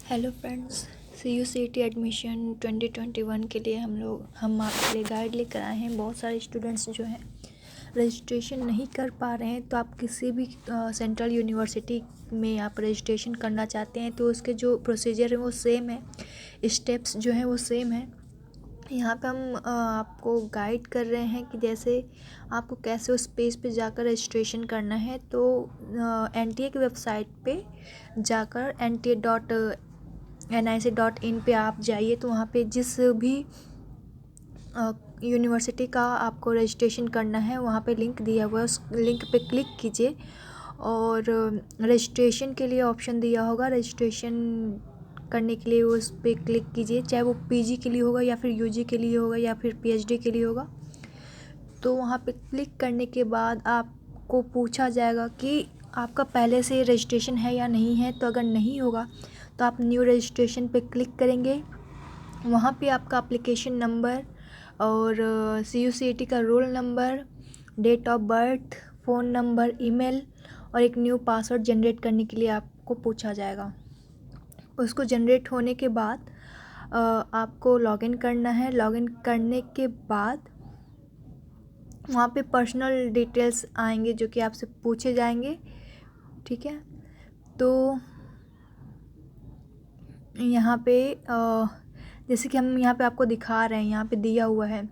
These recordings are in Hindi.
हेलो फ्रेंड्स, CUCET एडमिशन 2021 के लिए हम आपके लिए गाइड लेकर आए हैं। बहुत सारे स्टूडेंट्स जो हैं रजिस्ट्रेशन नहीं कर पा रहे हैं, तो आप किसी भी सेंट्रल यूनिवर्सिटी में आप रजिस्ट्रेशन करना चाहते हैं तो उसके जो प्रोसीजर है वो सेम है, स्टेप्स जो हैं वो सेम है। यहाँ पे हम आपको गाइड कर रहे हैं कि जैसे आपको कैसे उस पेज पे जाकर रजिस्ट्रेशन करना है। तो NTA की वेबसाइट पे जाकर NTA.nic.in पे आप जाइए, तो वहाँ पे जिस भी यूनिवर्सिटी का आपको रजिस्ट्रेशन करना है वहाँ पे लिंक दिया हुआ है, उस लिंक पे क्लिक कीजिए और रजिस्ट्रेशन के लिए ऑप्शन दिया होगा। रजिस्ट्रेशन करने के लिए उस पर क्लिक कीजिए, चाहे वो PG के लिए होगा या फिर UG के लिए होगा या फिर PhD के लिए होगा। तो वहाँ पे क्लिक करने के बाद आपको पूछा जाएगा कि आपका पहले से रजिस्ट्रेशन है या नहीं है। तो अगर नहीं होगा तो आप न्यू रजिस्ट्रेशन पे क्लिक करेंगे। वहाँ पे आपका एप्लीकेशन नंबर और CUCET का roll number, date of birth, phone number, email और एक न्यू पासवर्ड जनरेट करने के लिए आपको पूछा जाएगा। उसको जनरेट होने के बाद आपको लॉगिन करना है। लॉगिन करने के बाद वहाँ पे पर्सनल डिटेल्स आएंगे जो कि आपसे पूछे जाएंगे, ठीक है। तो यहाँ पे जैसे कि हम यहाँ पे आपको दिखा रहे हैं, यहाँ पे दिया हुआ है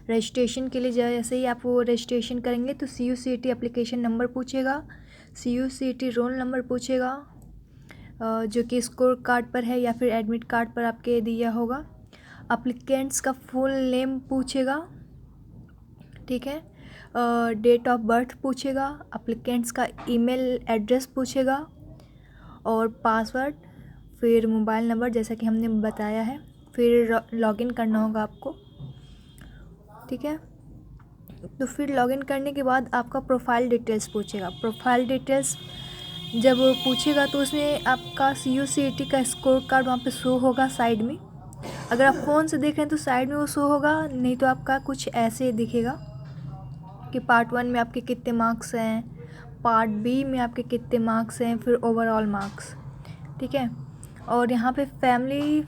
रजिस्ट्रेशन के लिए। जैसे ही आप वो रजिस्ट्रेशन करेंगे तो CUCET एप्लीकेशन नंबर पूछेगा, CUCET रोल नंबर पूछेगा जो कि स्कोर कार्ड पर है या फिर एडमिट कार्ड पर आपके दिया होगा। अप्लीकेंट्स का फुल नेम पूछेगा, ठीक है। डेट ऑफ बर्थ पूछेगा, अप्लीकेंट्स का ईमेल एड्रेस पूछेगा और पासवर्ड, फिर मोबाइल नंबर जैसा कि हमने बताया है। फिर लॉगिन करना होगा आपको, ठीक है। तो फिर लॉगिन करने के बाद आपका प्रोफाइल डिटेल्स पूछेगा। प्रोफाइल डिटेल्स जब पूछेगा तो उसमें आपका CUCET का स्कोर कार्ड वहाँ पे शो होगा साइड में। अगर आप फ़ोन से देख रहे हैं तो साइड में वो शो होगा, नहीं तो आपका कुछ ऐसे दिखेगा कि पार्ट 1 में आपके कितने मार्क्स हैं, पार्ट B में आपके कितने मार्क्स हैं, फिर ओवरऑल मार्क्स, ठीक है। और यहाँ पे family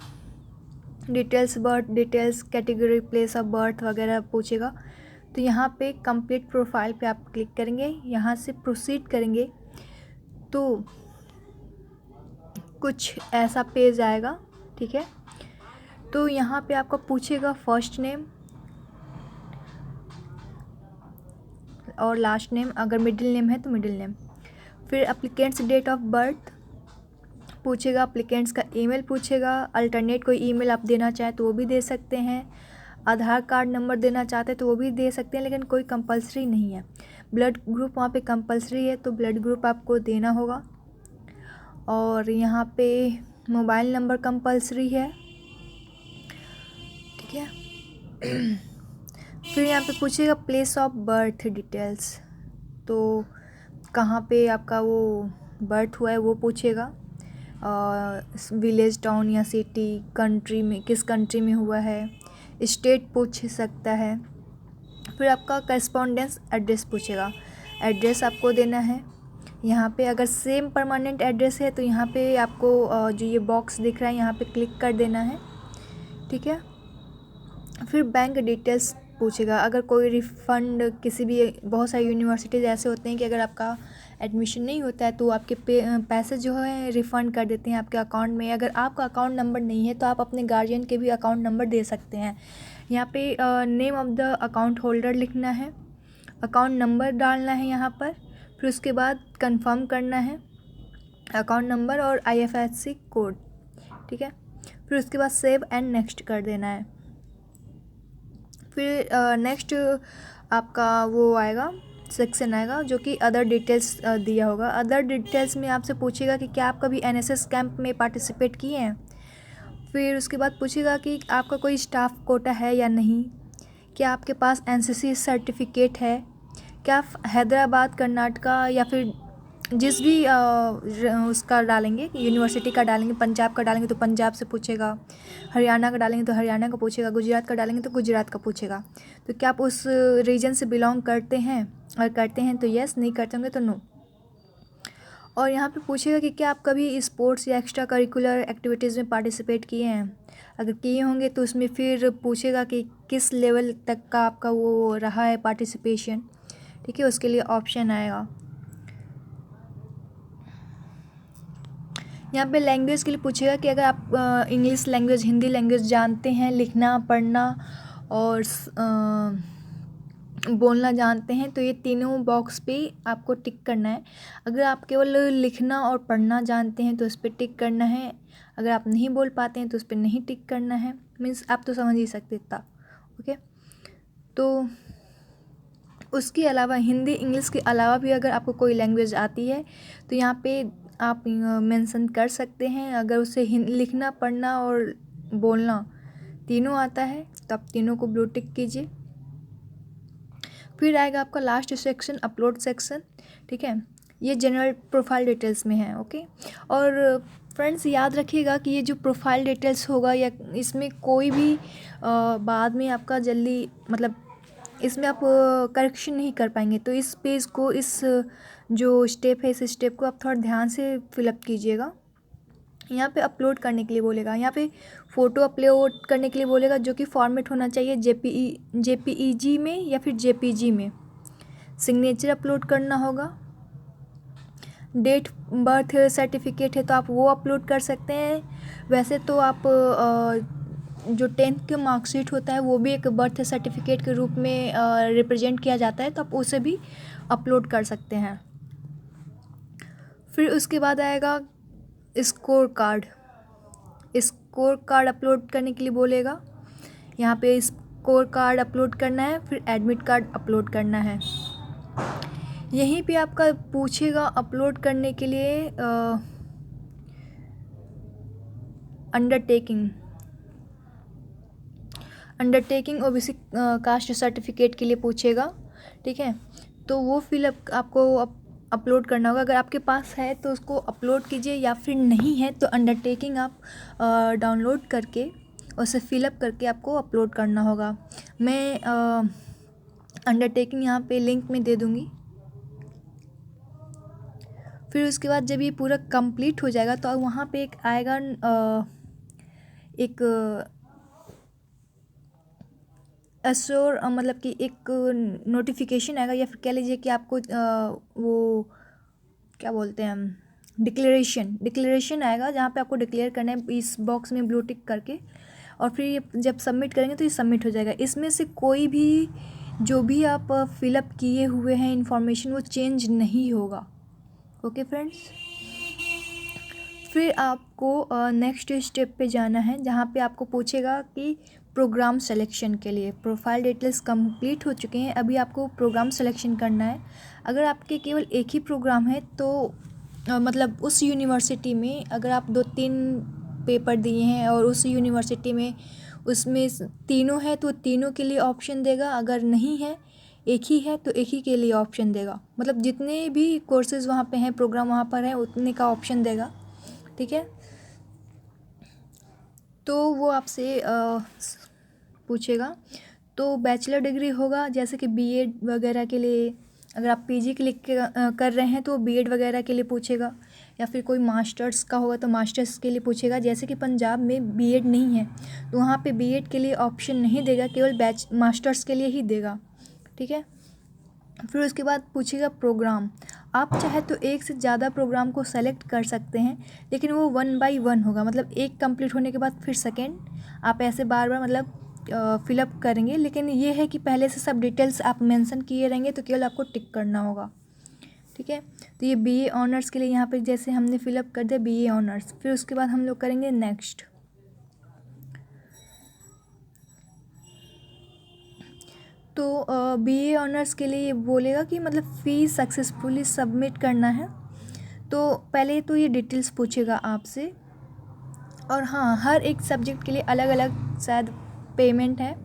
details, birth details, category, place of birth वगैरह पूछेगा। तो यहाँ पे कंप्लीट प्रोफाइल पे आप क्लिक करेंगे, यहाँ से प्रोसीड करेंगे तो कुछ ऐसा पेज आएगा, ठीक है। तो यहाँ पे आपको पूछेगा फर्स्ट नेम और लास्ट नेम, अगर मिडिल नेम है तो मिडिल नेम। फिर एप्लीकेंट्स डेट ऑफ बर्थ पूछेगा, एप्लीकेंट्स का ईमेल पूछेगा। अल्टरनेट कोई ईमेल आप देना चाहें तो वो भी दे सकते हैं। आधार कार्ड नंबर देना चाहते हैं तो वो भी दे सकते हैं, लेकिन कोई कंपलसरी नहीं है। ब्लड ग्रुप वहाँ पे कंपलसरी है, तो ब्लड ग्रुप आपको देना होगा। और यहाँ पे मोबाइल नंबर कंपलसरी है, ठीक है। फिर यहाँ पे पूछेगा प्लेस ऑफ बर्थ डिटेल्स, तो कहाँ पे आपका वो बर्थ हुआ है वो पूछेगा। विलेज, टाउन या सिटी, कंट्री में किस कंट्री में हुआ है, स्टेट पूछ सकता है। फिर आपका करस्पॉन्डेंस एड्रेस पूछेगा, एड्रेस आपको देना है। यहाँ पे अगर सेम परमानेंट एड्रेस है तो यहाँ पे आपको जो ये बॉक्स दिख रहा है यहाँ पे क्लिक कर देना है, ठीक है। फिर बैंक डिटेल्स पूछेगा। अगर कोई रिफ़ंड किसी भी, बहुत सारी यूनिवर्सिटीज़ ऐसे होते हैं कि अगर आपका एडमिशन नहीं होता है तो आपके पैसे जो है रिफ़ंड कर देते हैं आपके अकाउंट में। अगर आपका अकाउंट नंबर नहीं है तो आप अपने गार्जियन के भी अकाउंट नंबर दे सकते हैं। यहाँ पे name of the account holder लिखना है, अकाउंट नंबर डालना है यहाँ पर। फिर उसके बाद कंफर्म करना है अकाउंट नंबर और IFSC कोड, ठीक है। फिर उसके बाद सेव एंड नेक्स्ट कर देना है। फिर नेक्स्ट आपका वो आएगा, सेक्शन आएगा जो कि अदर डिटेल्स दिया होगा। अदर डिटेल्स में आपसे पूछेगा कि क्या आप कभी NSS कैंप में पार्टिसिपेट किए हैं। फिर उसके बाद पूछेगा कि आपका कोई स्टाफ कोटा है या नहीं, क्या आपके पास NCC सर्टिफिकेट है, क्या आप हैदराबाद, कर्नाटका या फिर जिस भी उसका डालेंगे, यूनिवर्सिटी का डालेंगे, पंजाब का डालेंगे तो पंजाब से पूछेगा, हरियाणा का डालेंगे तो हरियाणा का पूछेगा, गुजरात का डालेंगे तो गुजरात का पूछेगा। तो क्या आप उस रीजन से बिलोंग करते हैं, और करते हैं तो यस, नहीं करते होंगे तो नो। और यहाँ पे पूछेगा कि क्या आप कभी स्पोर्ट्स या एक्स्ट्रा करिकुलर एक्टिविटीज़ में पार्टिसिपेट किए हैं। अगर किए होंगे तो उसमें फिर पूछेगा कि किस लेवल तक का आपका वो रहा है पार्टिसिपेशन। ठीक है, उसके लिए ऑप्शन आएगा। यहाँ पे लैंग्वेज के लिए पूछेगा कि अगर आप इंग्लिश लैंग्वेज, हिंदी लैंग्वेज जानते हैं, लिखना पढ़ना और बोलना जानते हैं, तो ये तीनों बॉक्स पे आपको टिक करना है। अगर आप केवल लिखना और पढ़ना जानते हैं तो उस पर टिक करना है। अगर आप नहीं बोल पाते हैं तो उस पर नहीं टिक करना है। मीन्स आप तो समझ ही सकते इतना। ओके, तो उसके अलावा हिंदी इंग्लिश के अलावा भी अगर आपको कोई लैंग्वेज आती है तो यहाँ पे आप मेंशन कर सकते हैं। अगर उसे लिखना पढ़ना और बोलना तीनों आता है तो आप तीनों को ब्लू टिक कीजिए। फिर आएगा आपका लास्ट सेक्शन, अपलोड सेक्शन। ठीक है, ये जनरल प्रोफाइल डिटेल्स में है। ओके, और फ्रेंड्स याद रखिएगा कि ये जो प्रोफाइल डिटेल्स होगा या इसमें कोई भी बाद में आपका जल्दी मतलब इसमें आप करेक्शन नहीं कर पाएंगे। तो इस पेज को, इस जो स्टेप है, इस स्टेप को आप थोड़ा ध्यान से फिलअप कीजिएगा। यहाँ पे अपलोड करने के लिए बोलेगा, यहाँ पे फ़ोटो अपलोड करने के लिए बोलेगा, जो कि फॉर्मेट होना चाहिए जेपीईजी में या फिर जेपीजी में। सिग्नेचर अपलोड करना होगा। डेट बर्थ सर्टिफिकेट है तो आप वो अपलोड कर सकते हैं। वैसे तो आप जो 10th के मार्कशीट होता है वो भी एक बर्थ सर्टिफिकेट के रूप में रिप्रेजेंट किया जाता है, तो आप उसे भी अपलोड कर सकते हैं। फिर उसके बाद आएगा score card. Score card upload करने के लिए बोलेगा, यहाँ पे स्कोर कार्ड अपलोड करना है। फिर एडमिट कार्ड अपलोड करना है। यहीं पे आपका पूछेगा अपलोड करने के लिए अंडरटेकिंग ओबीसी कास्ट सर्टिफिकेट के लिए पूछेगा। ठीक है, तो वो फिलअप आपको अपलोड करना होगा। अगर आपके पास है तो उसको अपलोड कीजिए, या फिर नहीं है तो अंडरटेकिंग आप डाउनलोड करके उसे फिलअप करके आपको अपलोड करना होगा। मैं अंडरटेकिंग यहाँ पे लिंक में दे दूँगी। फिर उसके बाद जब ये पूरा कंप्लीट हो जाएगा तो वहाँ पे एक आएगा एक अश्योर मतलब कि एक नोटिफिकेशन आएगा, या फिर कह लीजिए कि आपको वो क्या बोलते हैं हम, डिक्लेरेशन आएगा, जहाँ पे आपको डिक्लेयर करना है इस बॉक्स में ब्लू टिक करके। और फिर ये जब सबमिट करेंगे तो ये सबमिट हो जाएगा। इसमें से कोई भी जो भी आप फिलअप किए हुए हैं इन्फॉर्मेशन वो चेंज नहीं होगा। ओके फ्रेंड्स, फिर आपको नेक्स्ट स्टेप पे जाना है, जहाँ पे आपको पूछेगा कि प्रोग्राम सिलेक्शन के लिए प्रोफाइल डिटेल्स कंप्लीट हो चुके हैं, अभी आपको प्रोग्राम सिलेक्शन करना है। अगर आपके केवल एक ही प्रोग्राम है तो मतलब उस यूनिवर्सिटी में अगर आप 2-3 पेपर दिए हैं और उस यूनिवर्सिटी में उसमें तीनों है तो तीनों के लिए ऑप्शन देगा। अगर नहीं है, एक ही है तो एक ही के लिए ऑप्शन देगा। मतलब जितने भी कोर्सेज़ वहाँ पे हैं, प्रोग्राम वहाँ पर है, उतने का ऑप्शन देगा। ठीक है, तो वो आपसे पूछेगा। तो बैचलर डिग्री होगा, जैसे कि बीएड वगैरह के लिए। अगर आप पीजी के लिए कर रहे हैं तो बीएड वगैरह के लिए पूछेगा, या फिर कोई मास्टर्स का होगा तो मास्टर्स के लिए पूछेगा। जैसे कि पंजाब में बीएड नहीं है तो वहाँ पे बीएड के लिए ऑप्शन नहीं देगा, केवल मास्टर्स के लिए ही देगा। ठीक है, फिर उसके बाद पूछेगा प्रोग्राम। आप चाहे तो एक से ज़्यादा प्रोग्राम को सेलेक्ट कर सकते हैं, लेकिन वो 1 बाय 1 होगा। मतलब एक कंप्लीट होने के बाद फिर सेकेंड आप ऐसे बार बार मतलब फिलअप करेंगे। लेकिन ये है कि पहले से सब डिटेल्स आप मेंशन किए रहेंगे तो केवल आपको टिक करना होगा। ठीक है, तो ये बीए ऑनर्स के लिए यहाँ पे जैसे हमने फिलअप कर दिया बीए ऑनर्स। फिर उसके बाद हम लोग करेंगे नेक्स्ट। तो बीए ऑनर्स के लिए ये बोलेगा कि मतलब फ़ीस सक्सेसफुली सबमिट करना है। तो पहले तो ये डिटेल्स पूछेगा आपसे, और हाँ, हर एक सब्जेक्ट के लिए अलग अलग शायद पेमेंट है।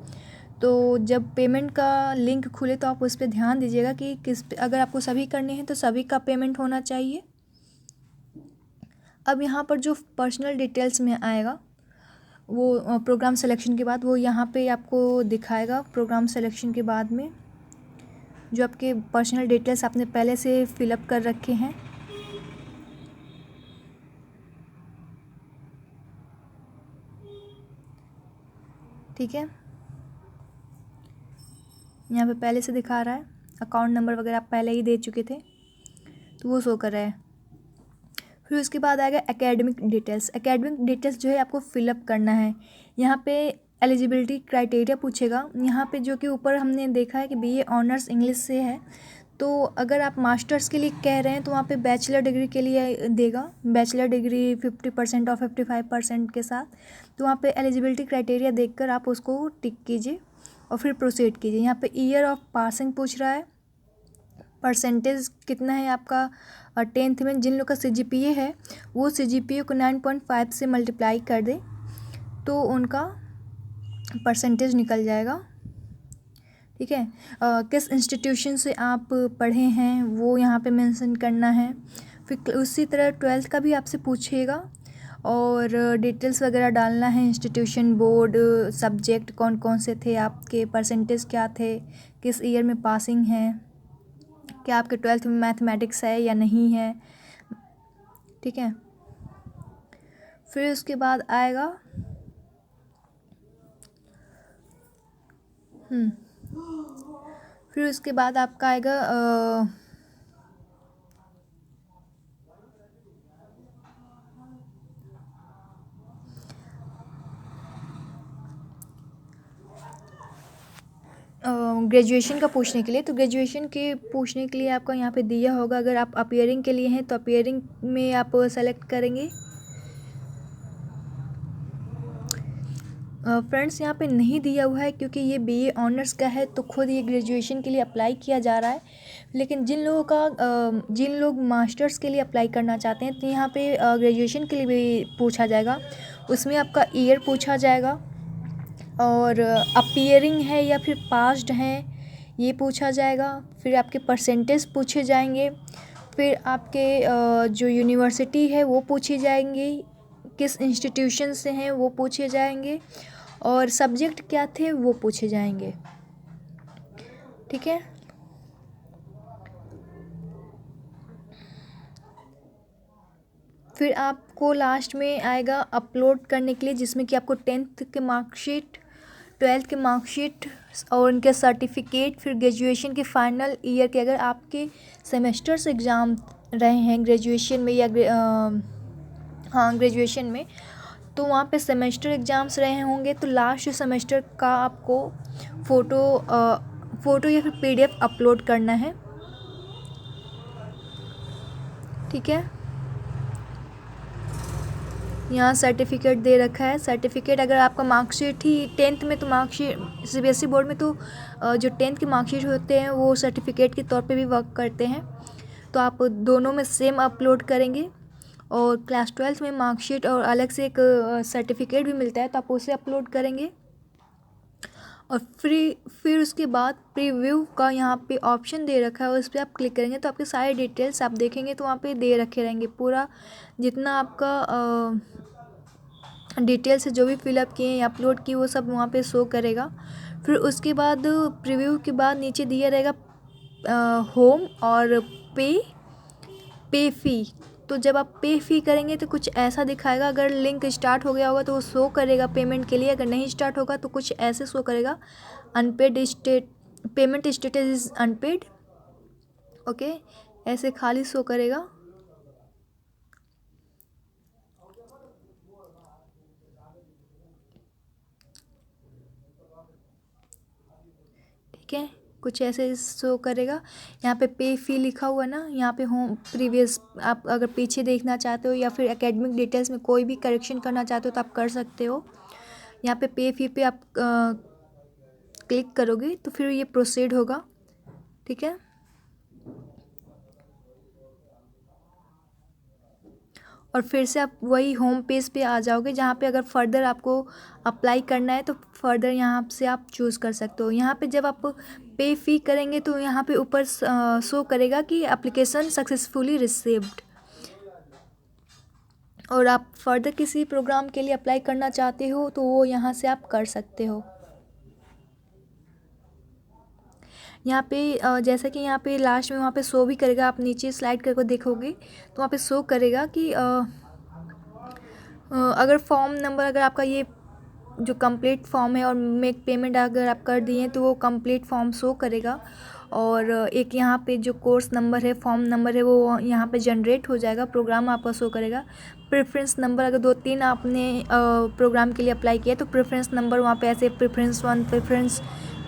तो जब पेमेंट का लिंक खुले तो आप उस पर ध्यान दीजिएगा कि अगर आपको सभी करने हैं तो सभी का पेमेंट होना चाहिए। अब यहाँ पर जो पर्सनल डिटेल्स में आएगा वो प्रोग्राम सिलेक्शन के बाद वो यहाँ पे आपको दिखाएगा। प्रोग्राम सिलेक्शन के बाद में जो आपके पर्सनल डिटेल्स आपने पहले से फिलअप कर रखे हैं ठीक है, यहाँ पे पहले से दिखा रहा है, अकाउंट नंबर वगैरह आप पहले ही दे चुके थे तो वो शो कर रहा है। फिर उसके बाद आएगा एकेडमिक डिटेल्स। एकेडमिक डिटेल्स जो है आपको फिलअप करना है। यहाँ पे एलिजिबिलिटी क्राइटेरिया पूछेगा। यहाँ पे जो कि ऊपर हमने देखा है कि बीए ऑनर्स इंग्लिश से है, तो अगर आप मास्टर्स के लिए कह रहे हैं तो वहाँ पे बैचलर डिग्री के लिए देगा, बैचलर डिग्री 50% और 55% के साथ। तो वहाँ पे एलिजिबिलिटी क्राइटेरिया देखकर आप उसको टिक कीजिए और फिर प्रोसीड कीजिए। यहाँ पे ईयर ऑफ पासिंग पूछ रहा है, परसेंटेज कितना है आपका 10th में। जिन लोग का CGPA है वो CGPA को 9.5 से मल्टीप्लाई कर दे तो उनका परसेंटेज निकल जाएगा। ठीक है, किस इंस्टीट्यूशन से आप पढ़े हैं वो यहाँ पे मेंशन करना है। फिर उसी तरह 12th का भी आपसे पूछेगा और डिटेल्स वगैरह डालना है, इंस्टीट्यूशन, बोर्ड, सब्जेक्ट कौन कौन से थे आपके, परसेंटेज क्या थे, किस ईयर में पासिंग है, क्या आपके 12th में मैथमेटिक्स है या नहीं है। ठीक है, फिर उसके बाद आएगा फिर उसके बाद आपका आएगा ग्रेजुएशन का पूछने के लिए। तो ग्रेजुएशन के पूछने के लिए आपका यहाँ पे दिया होगा, अगर आप अपीयरिंग के लिए हैं तो अपीयरिंग में आप सेलेक्ट करेंगे। फ्रेंड्स यहाँ पे नहीं दिया हुआ है क्योंकि ये बीए ऑनर्स का है तो खुद ये ग्रेजुएशन के लिए अप्लाई किया जा रहा है। लेकिन जिन लोग मास्टर्स के लिए अप्लाई करना चाहते हैं तो यहाँ पे ग्रेजुएशन के लिए भी पूछा जाएगा। उसमें आपका ईयर पूछा जाएगा और अपीयरिंग है या फिर पास्ड हैं ये पूछा जाएगा। फिर आपके परसेंटेज पूछे जाएंगे। फिर आपके जो यूनिवर्सिटी है वो पूछी जाएंगी, किस इंस्टीट्यूशन से हैं वो पूछे जाएंगे और सब्जेक्ट क्या थे वो पूछे जाएंगे। ठीक है, फिर आपको लास्ट में आएगा अपलोड करने के लिए, जिसमें कि आपको 10th के मार्कशीट, 12th के मार्कशीट और उनके सर्टिफिकेट, फिर ग्रेजुएशन के फाइनल ईयर के, अगर आपके सेमेस्टर्स एग्ज़ाम रहे हैं ग्रेजुएशन में या ग्रेजुएशन में, तो वहाँ पे सेमेस्टर एग्ज़ाम्स रहे होंगे तो लास्ट सेमेस्टर का आपको फ़ोटो या फिर PDF अपलोड करना है। ठीक है, यहाँ सर्टिफिकेट दे रखा है। सर्टिफिकेट अगर आपका मार्कशीट ही 10th में, तो मार्कशीट CBSE बोर्ड में तो जो 10th के मार्कशीट होते हैं वो सर्टिफिकेट के तौर पे भी वर्क करते हैं, तो आप दोनों में सेम अपलोड करेंगे। और क्लास 12th में मार्कशीट और अलग से एक सर्टिफिकेट भी मिलता है तो आप उसे अपलोड करेंगे। और फिर उसके बाद प्रीव्यू का यहाँ पे ऑप्शन दे रखा है, उस पर आप क्लिक करेंगे तो आपके सारे डिटेल्स आप देखेंगे तो वहाँ पे दे रखे रहेंगे। पूरा जितना आपका डिटेल्स जो भी फिलअप किए या अपलोड किए वो सब वहाँ पे शो करेगा। फिर उसके बाद प्रीव्यू के बाद नीचे दिया रहेगा होम और पे फ़ी। तो जब आप पे फ़ी करेंगे तो कुछ ऐसा दिखाएगा, अगर लिंक स्टार्ट हो गया होगा तो वो शो करेगा पेमेंट के लिए, अगर नहीं स्टार्ट होगा तो कुछ ऐसे शो करेगा, unpaid payment status is unpaid. Okay, ऐसे खाली शो करेगा। ठीक है, कुछ ऐसे शो करेगा। यहाँ पे फ़ी लिखा हुआ ना, यहाँ पे होम प्रीवियस, आप अगर पीछे देखना चाहते हो या फिर एकेडमिक डिटेल्स में कोई भी करेक्शन करना चाहते हो तो आप कर सकते हो। यहाँ पे फ़ी पे आप क्लिक करोगे तो फिर ये प्रोसीड होगा। ठीक है, और फिर से आप वही होम पेज पे आ जाओगे जहाँ पे अगर फर्दर आपको अप्लाई करना है तो फर्दर यहाँ से आप चूज़ कर सकते हो। यहाँ पे जब आप पे फ़ी करेंगे तो यहाँ पे ऊपर शो करेगा कि एप्लीकेशन सक्सेसफुली रिसीव्ड, और आप फर्दर किसी प्रोग्राम के लिए अप्लाई करना चाहते हो तो वो यहाँ से आप कर सकते हो। यहाँ पे जैसा कि यहाँ पे लास्ट में वहाँ पे शो भी करेगा, आप नीचे स्लाइड करके देखोगे तो वहाँ पे शो करेगा कि अगर फॉर्म नंबर, अगर आपका ये जो कंप्लीट फॉर्म है और मेक पेमेंट अगर आप कर दिए तो वो कंप्लीट फॉर्म शो करेगा। और एक यहाँ पे जो कोर्स नंबर है, फॉर्म नंबर है, वो यहाँ पे जनरेट हो जाएगा, प्रोग्राम आपका शो करेगा। प्रेफरेंस नंबर अगर 2-3 आपने प्रोग्राम के लिए अप्लाई किया तो प्रेफरेंस नंबर वहाँ पे ऐसे प्रेफरेंस 1 प्रेफरेंस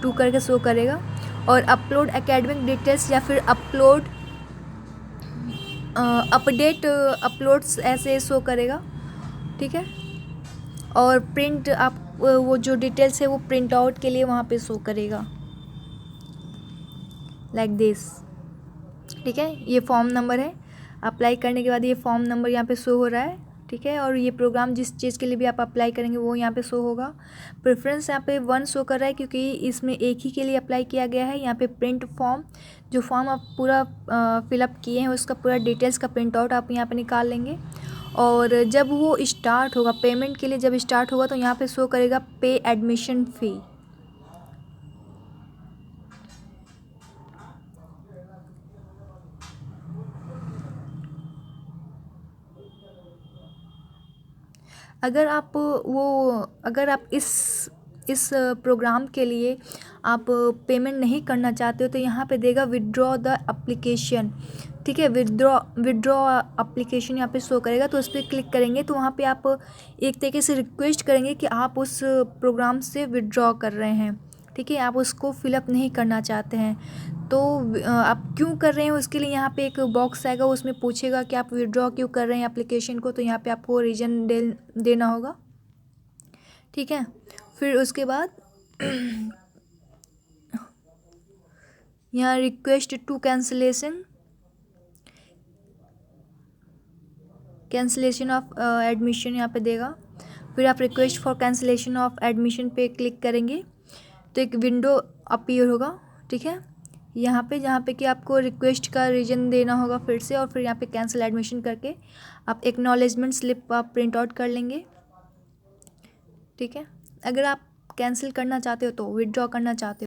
2 करके शो करेगा। और अपलोड एकेडमिक डिटेल्स या फिर अपलोड अपडेट अपलोड्स ऐसे शो करेगा, ठीक है। और प्रिंट आप वो जो डिटेल्स है वो प्रिंट आउट के लिए वहाँ पे शो करेगा, लाइक दिस, ठीक है। ये फॉर्म नंबर है, अप्लाई करने के बाद ये फॉर्म नंबर यहाँ पे शो हो रहा है, ठीक है। और ये प्रोग्राम जिस चीज़ के लिए भी आप अप्लाई करेंगे वो यहाँ पे शो होगा। प्रेफरेंस यहाँ पे 1 शो कर रहा है क्योंकि इसमें एक ही के लिए अप्लाई किया गया है। यहाँ पे प्रिंट फॉर्म, जो फॉर्म आप पूरा फिलअप किए हैं उसका पूरा डिटेल्स का प्रिंट आउट आप यहाँ पे निकाल लेंगे। और जब वो स्टार्ट होगा पेमेंट के लिए, जब स्टार्ट होगा तो यहाँ पे शो करेगा पे एडमिशन फ़ी। अगर आप इस प्रोग्राम के लिए आप पेमेंट नहीं करना चाहते हो तो यहाँ पे देगा विड्रॉ द एप्लीकेशन, ठीक है। विड्रॉ एप्लीकेशन यहाँ पे शो करेगा, तो उस पर क्लिक करेंगे तो वहाँ पे आप एक तरीके से रिक्वेस्ट करेंगे कि आप उस प्रोग्राम से विड्रॉ कर रहे हैं, ठीक है। आप उसको फिलअप नहीं करना चाहते हैं तो आप क्यों कर रहे हैं उसके लिए यहाँ पे एक बॉक्स आएगा, उसमें पूछेगा कि आप विड्रॉ क्यों कर रहे हैं एप्लीकेशन को, तो यहाँ पे आपको रीज़न देना होगा, ठीक है। फिर उसके बाद यहाँ request to cancellation of admission यहाँ पे देगा। फिर आप request for cancellation of admission पे क्लिक करेंगे तो एक विंडो अपीयर होगा, ठीक है। यहाँ पे जहाँ पे कि आपको रिक्वेस्ट का रीज़न देना होगा फिर से, और फिर यहाँ पे कैंसिल एडमिशन करके आप एक्नॉलेजमेंट स्लिप आप प्रिंट आउट कर लेंगे, ठीक है। अगर आप कैंसिल करना चाहते हो तो विड्रॉ करना चाहते हो